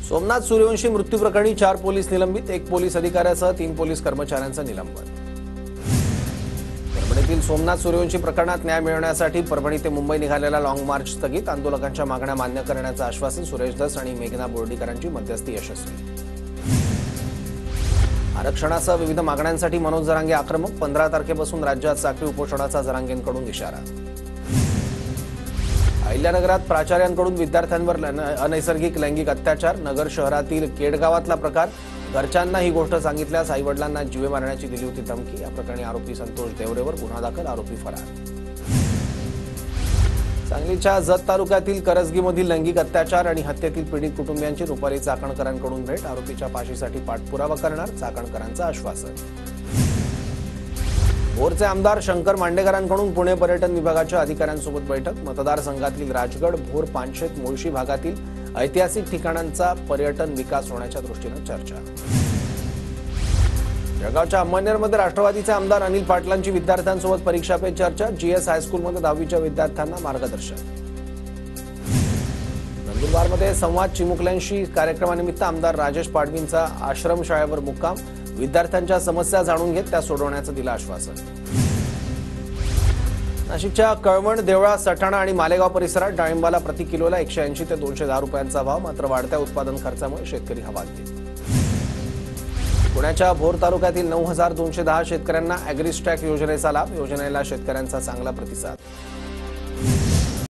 सोमनाथ सूर्यवंशी मृत्यू प्रकरणी 4 पोलीस निलंबित, 1 पोलीस अधिकाऱ्यासह 3 पोलीस कर्मचाऱ्यांचं निलंबन। परभणीतील सोमनाथ सूर्यवंशी प्रकरणात न्याय मिळवण्यासाठी परभणी ते मुंबई निघालेला लॉंग मार्च स्थगित, आंदोलकांच्या मागण्या मान्य करण्याचं आश्वासन। सुरेश धस आणि मेघना बोर्डीकरांची मध्यस्थी यशस्वी। आरक्षणासह विविध मागण्यांसाठी मनोज जरांगे आक्रमक, 15 तारखेपासून राज्यात साखळी उपोषणाचा जरांगेंकडून इशारा। अहिल्यानगरात प्राचार्यांकडून विद्यार्थ्यांवर अनैसर्गिक लैंगिक अत्याचार, नगर शहरातील केडगावातला प्रकार। घरच्यांना ही गोष्ट सांगितल्यास आईवडिलांना जीवे मारण्याची दिली होती धमकी। या प्रकरणी आरोपी संतोष देवरेवर गुन्हा दाखल, आरोपी फरार। सांगलीच्या जत तालुक्यातील करसगीमधील लैंगिक अत्याचार आणि हत्येतील पीडित कुटुंबियांची रुपाली चाकणकरांकडून भेट, आरोपीच्या फाशीसाठी पाठपुरावा करणार, चाकणकरांचं आश्वासन। भोरचे आमदार शंकर मांडेकरांकडून पुणे पर्यटन विभागाच्या अधिकाऱ्यांसोबत बैठक। मतदारसंघातील राजगड, भोर, पानशेत, मुळशी भागातील ऐतिहासिक ठिकाणांचा पर्यटन विकास होण्याच्या दृष्टीने चर्चा। जळगावच्या अंमळनेरमध्ये राष्ट्रवादीचे आमदार अनिल पाटलांची विद्यार्थ्यांसोबत परीक्षा पे चर्चा। जीएस हायस्कूलमध्ये 10वीच्या विद्यार्थ्यांना मार्गदर्शन। नंदुरबारमध्ये संवाद चिमुकल्यांशी कार्यक्रमानिमित्त आमदार राजेश पाडवींचा आश्रमशाळेवर मुक्काम। विद्यार्थ्यांच्या समस्या जाणून घेत त्या सोडवण्याचं दिलं आश्वासन। नाशिकच्या कळवण, देवळा, सटाणा आणि मालेगाव परिसरात डाळिंबाला प्रति किलोला 180 ते 210 रुपयांचा भाव, मात्र वाढत्या उत्पादन खर्चामुळे शेतकरी हवालदिल। पुण्याच्या भोर तालुक्यातील 9210 शेतकऱ्यांना ॲग्रिस्टॅक योजनेचा लाभ, योजनेला शेतकऱ्यांचा चांगला प्रतिसाद।